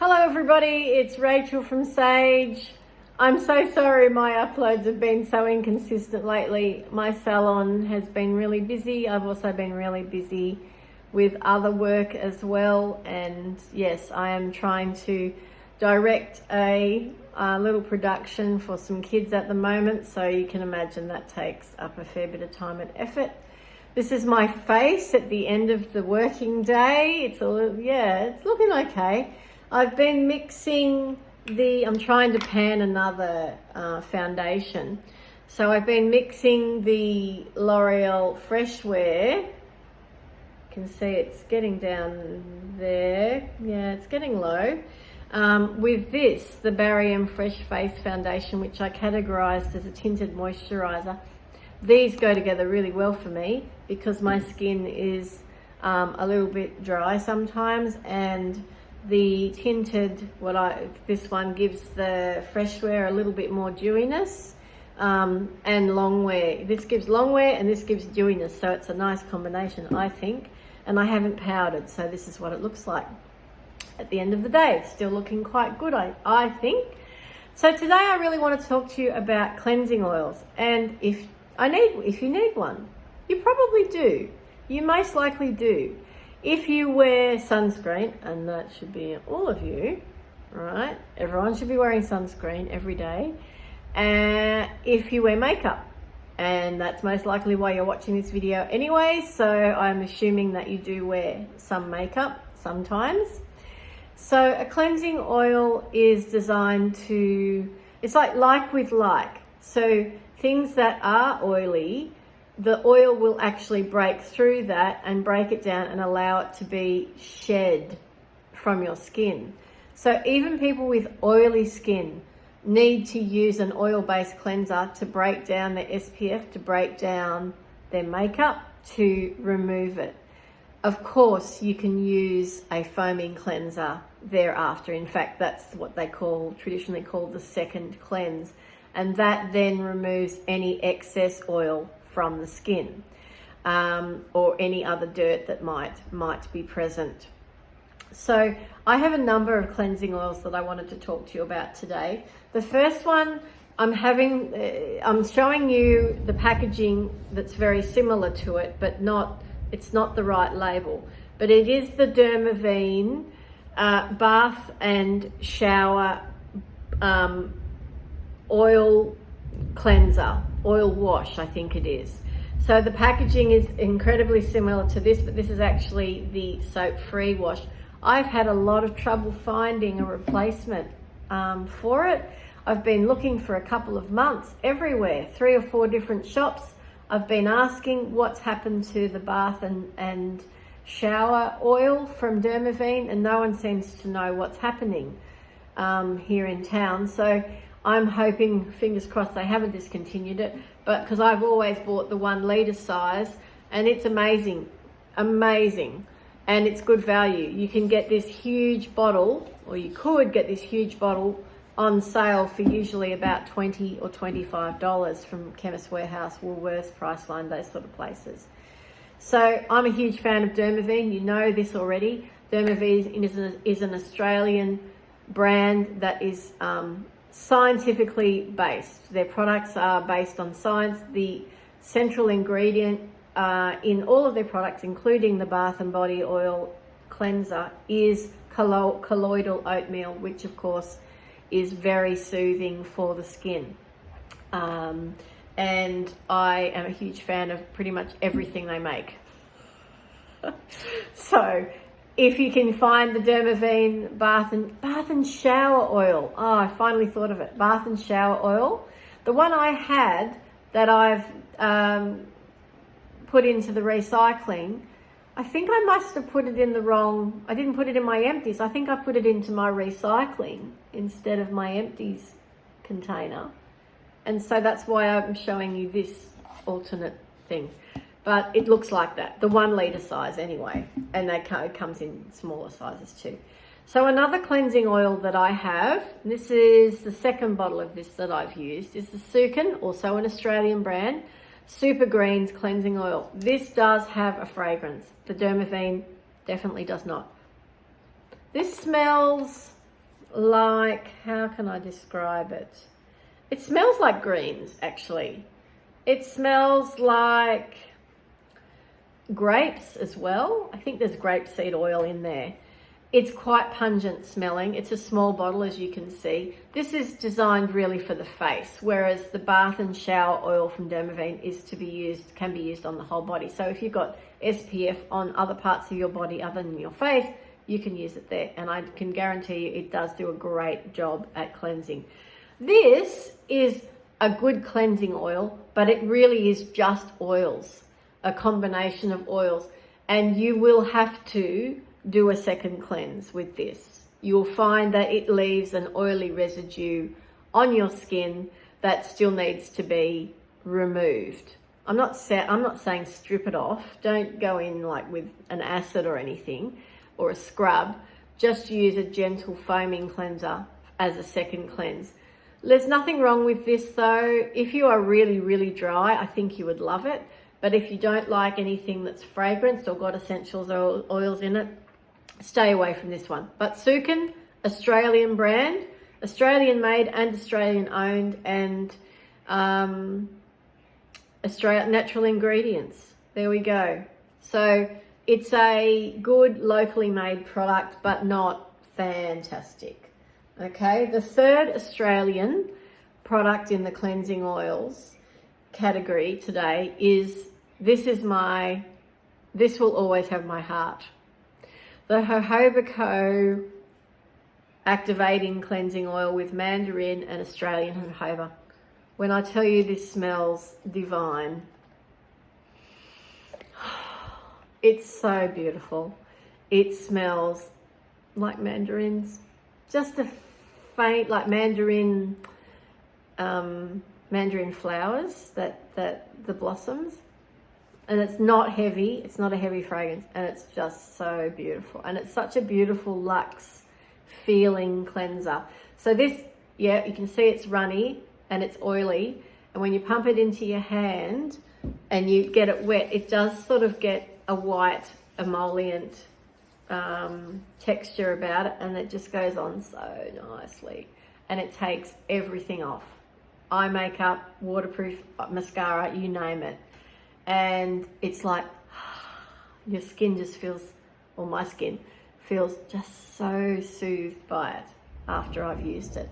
Hello everybody, it's Rachel from Sage. I'm so sorry my uploads have been so inconsistent lately. My salon has been really busy. I've also been really busy with other work as well. And yes, I am trying to direct a little production for some kids at the moment. So you can imagine that takes up a fair bit of time and effort. This is my face at the end of the working day. It's looking okay. I've been mixing I'm trying to pan another foundation. So I've been mixing the L'Oreal Fresh Wear. You can see it's getting down there. Yeah, it's getting low. With this, the Barry M Fresh Face Foundation, which I categorized as a tinted moisturizer. These go together really well for me because my skin is a little bit dry sometimes, and the tinted, this one gives the Fresh Wear a little bit more dewiness, and long wear. This gives long wear and this gives dewiness, so it's a nice combination, I think. And I haven't powdered, so this is what it looks like at the end of the day. It's still looking quite good, I think. So today I really want to talk to you about cleansing oils, and if you need one, you probably do. You most likely do. If you wear sunscreen, and that should be all of you, right? Everyone should be wearing sunscreen every day. If you wear makeup, and that's most likely why you're watching this video anyway, so I'm assuming that you do wear some makeup sometimes. So a cleansing oil is designed to, it's like with like. So things that are oily, the oil will actually break through that and break it down and allow it to be shed from your skin. So even people with oily skin need to use an oil-based cleanser to break down their SPF, to break down their makeup, to remove it. Of course, you can use a foaming cleanser thereafter. In fact, that's what they traditionally call the second cleanse. And that then removes any excess oil from the skin, or any other dirt that might be present. So I have a number of cleansing oils that I wanted to talk to you about today. The first one, I'm showing you the packaging that's very similar to it, but it's not the right label. But it is the Dermaveen bath and shower oil cleanser, oil wash, I think it is. So the packaging is incredibly similar to this, but this is actually the soap-free wash. I've had a lot of trouble finding a replacement for it. I've been looking for a couple of months everywhere, 3 or 4 different shops. I've been asking what's happened to the bath and shower oil from Dermaveen, and no one seems to know what's happening here in town. So I'm hoping, fingers crossed, they haven't discontinued it, but because I've always bought the 1 litre size, and it's amazing, and it's good value. You can get this huge bottle, or you could get this huge bottle on sale for usually about $20 or $25 from Chemist Warehouse, Woolworths, Priceline, those sort of places. So I'm a huge fan of Dermaveen. You know this already. Dermaveen is an Australian brand that is scientifically based. Their products are based on science. The central ingredient in all of their products, including the bath and body oil cleanser, is colloidal oatmeal, which of course is very soothing for the skin. And I am a huge fan of pretty much everything they make. So if you can find the Dermaveen bath and shower oil. Oh, I finally thought of it. Bath and shower oil. The one I had that I've put into the recycling, I think I must have put it in I didn't put it in my empties. I think I put it into my recycling instead of my empties container. And so that's why I'm showing you this alternate thing. But it looks like that, the 1 litre size anyway, and it comes in smaller sizes too. So another cleansing oil that I have, this is the second bottle of this that I've used, is the Sukin, also an Australian brand, Super Greens cleansing oil. This does have a fragrance. The Dermaveen definitely does not. This smells like, how can I describe it? It smells like greens, actually. It smells like grapes as well. I think there's grapeseed oil in there. It's quite pungent smelling. It's a small bottle, as you can see. This is designed really for the face, whereas the bath and shower oil from Dermaveen can be used on the whole body. So if you've got SPF on other parts of your body other than your face, you can use it there. And I can guarantee you it does do a great job at cleansing. This is a good cleansing oil, but it really is just oils, a combination of oils. And you will have to do a second cleanse with this. You'll find that it leaves an oily residue on your skin that still needs to be removed. I'm not saying strip it off. Don't go in like with an acid or anything or a scrub. Just use a gentle foaming cleanser as a second cleanse. There's nothing wrong with this though. If you are really, really dry, I think you would love it. But if you don't like anything that's fragranced or got essentials or oils in it, stay away from this one. But Sukin, Australian brand, Australian made and Australian owned, and Australian natural ingredients. There we go. So it's a good locally made product, but not fantastic. Okay, the third Australian product in the cleansing oils category today is, this will always have my heart. The Jojoba Co activating cleansing oil with mandarin and Australian jojoba. When I tell you this smells divine, it's so beautiful. It smells like mandarins, just a faint, like mandarin flowers, that the blossoms. And it's not heavy, it's not a heavy fragrance, and it's just so beautiful. And it's such a beautiful luxe feeling cleanser. So this, yeah, you can see it's runny and it's oily. And when you pump it into your hand and you get it wet, it does sort of get a white emollient texture about it, and it just goes on so nicely. And it takes everything off. Eye makeup, waterproof mascara, you name it. And it's like your skin just feels, or my skin feels just so soothed by it after I've used it.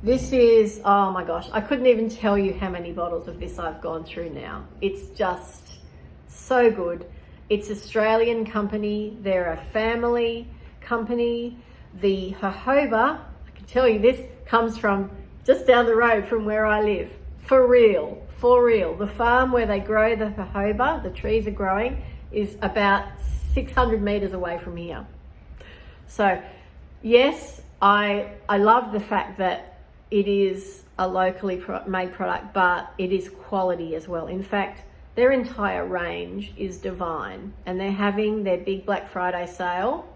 This is, oh my gosh, I couldn't even tell you how many bottles of this I've gone through now. It's just so good. It's Australian company. They're a family company. The jojoba, I can tell you this, comes from just down the road from where I live. For real. For real. The farm where they grow the jojoba, the trees are growing, is about 600 meters away from here. So yes, I love the fact that it is a locally made product, but it is quality as well. In fact, their entire range is divine, and they're having their big Black Friday sale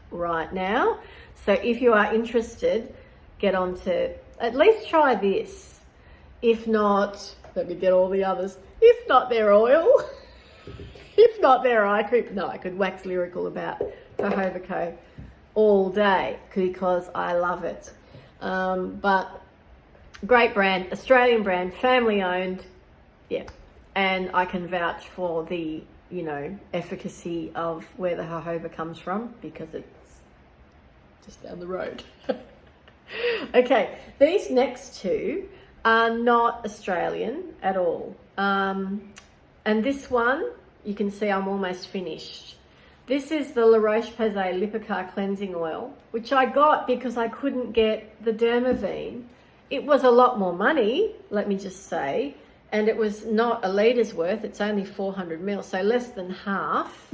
right now. So if you are interested, get on to at least try this. If not, let me get all the others. If not their oil, if not their eye cream. No, I could wax lyrical about Jojoba Co all day because I love it. But great brand, Australian brand, family owned. Yeah. And I can vouch for the, efficacy of where the jojoba comes from because it's just down the road. Okay, these next two are not Australian at all. And this one, you can see I'm almost finished. This is the La Roche-Posay Lipikar Cleansing Oil, which I got because I couldn't get the Dermaveen. It was a lot more money, let me just say, and it was not a litres worth, it's only 400 ml, so less than half.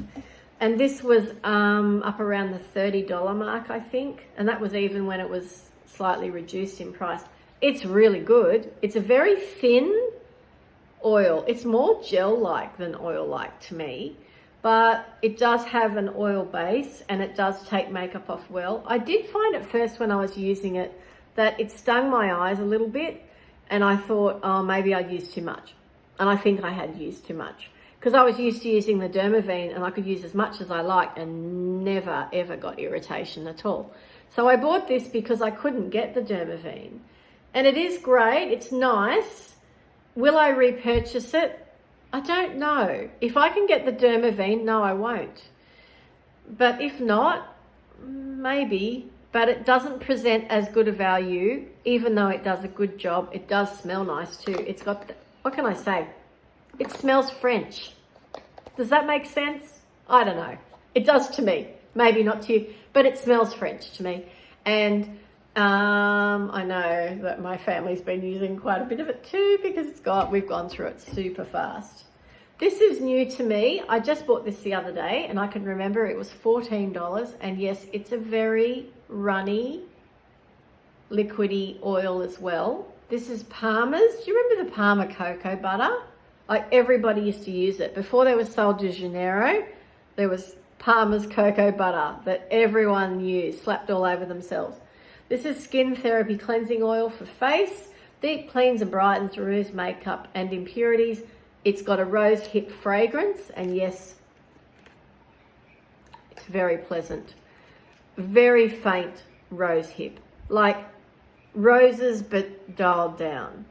And this was up around the $30 mark, I think, and that was even when it was slightly reduced in price. It's really good. It's a very thin oil. It's more gel-like than oil-like to me, but it does have an oil base and it does take makeup off well. I did find at first when I was using it that it stung my eyes a little bit, and I thought, oh, maybe I'd used too much. And I think I had used too much because I was used to using the Dermaveen and I could use as much as I liked and never ever got irritation at all. So I bought this because I couldn't get the Dermaveen. And it is great, it's nice. Will I repurchase it? I don't know. If I can get the Dermaveen, no, I won't. But if not, maybe. But it doesn't present as good a value, even though it does a good job. It does smell nice too. It's got, what can I say? It smells French. Does that make sense? I don't know. It does to me. Maybe not to you, but it smells French to me. And I know that my family's been using quite a bit of it too, because we've gone through it super fast. This is new to me. I just bought this the other day and I can remember it was $14. And yes, it's a very runny, liquidy oil as well. This is Palmer's. Do you remember the Palmer cocoa butter? Like everybody used to use it. Before there was Sol de Janeiro, there was Palmer's cocoa butter that everyone used, slapped all over themselves. This is Skin Therapy Cleansing Oil for face. Deep cleans and brightens, removes makeup and impurities. It's got a rose hip fragrance, and yes, it's very pleasant. Very faint rose hip, like roses but dialed down.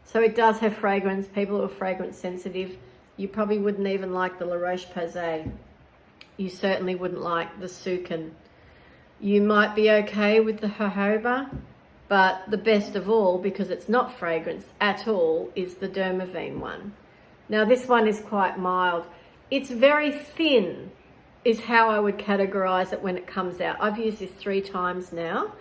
So it does have fragrance. People who are fragrance sensitive, you probably wouldn't even like the La Roche-Posay. You certainly wouldn't like the Sukin. You might be okay with the jojoba, but the best of all, because it's not fragrance at all, is the Dermaveen one. Now this one is quite mild. It's very thin, is how I would categorize it when it comes out. I've used this 3 times now.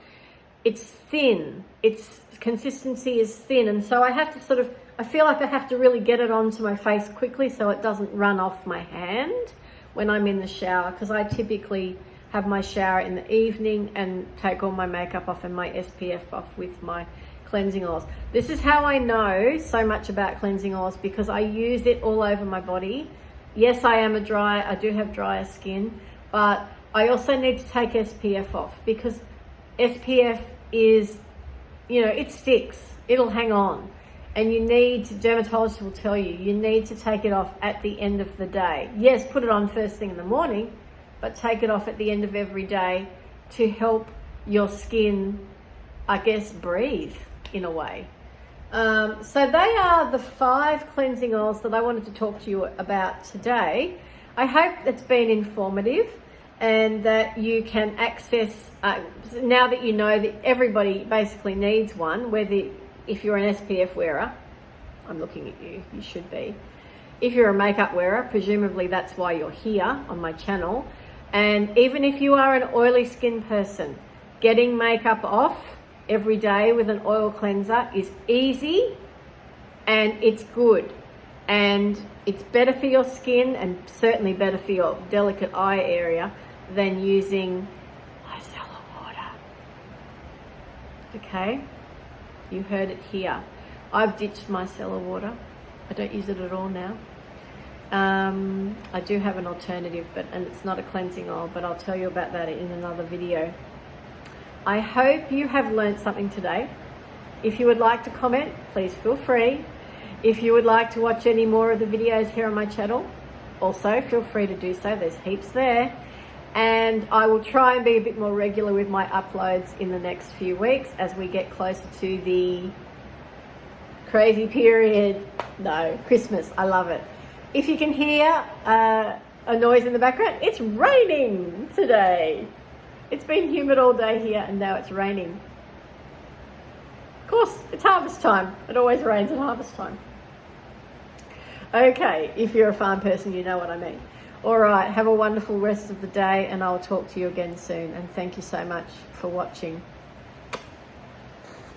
It's thin. Its consistency is thin, and so I have to I feel like I have to really get it onto my face quickly so it doesn't run off my hand when I'm in the shower, because I typically have my shower in the evening and take all my makeup off and my SPF off with my cleansing oils. This is how I know so much about cleansing oils, because I use it all over my body. Yes, I do have drier skin, but I also need to take SPF off, because SPF is, it sticks, it'll hang on. And dermatologists will tell you need to take it off at the end of the day. Yes, put it on first thing in the morning, but take it off at the end of every day to help your skin, I guess, breathe in a way. So they are the 5 cleansing oils that I wanted to talk to you about today. I hope it's been informative and that you can access, now that you know that everybody basically needs one, if you're an SPF wearer, I'm looking at you, you should be. If you're a makeup wearer, presumably that's why you're here on my channel. And even if you are an oily skin person, getting makeup off every day with an oil cleanser is easy and it's good. And it's better for your skin and certainly better for your delicate eye area than using micellar water. Okay? You heard it here. I've ditched micellar water. I don't use it at all now. I do have an alternative, and it's not a cleansing oil, but I'll tell you about that in another video. I hope you have learned something today. If you would like to comment, please feel free. If you would like to watch any more of the videos here on my channel, also feel free to do so. There's heaps there. And I will try and be a bit more regular with my uploads in the next few weeks as we get closer to the crazy period. No, Christmas. I love it. If you can hear a noise in the background, it's raining today. It's been humid all day here and now it's raining. Of course, it's harvest time. It always rains at harvest time. Okay, if you're a farm person, you know what I mean. All right, have a wonderful rest of the day and I'll talk to you again soon. And thank you so much for watching.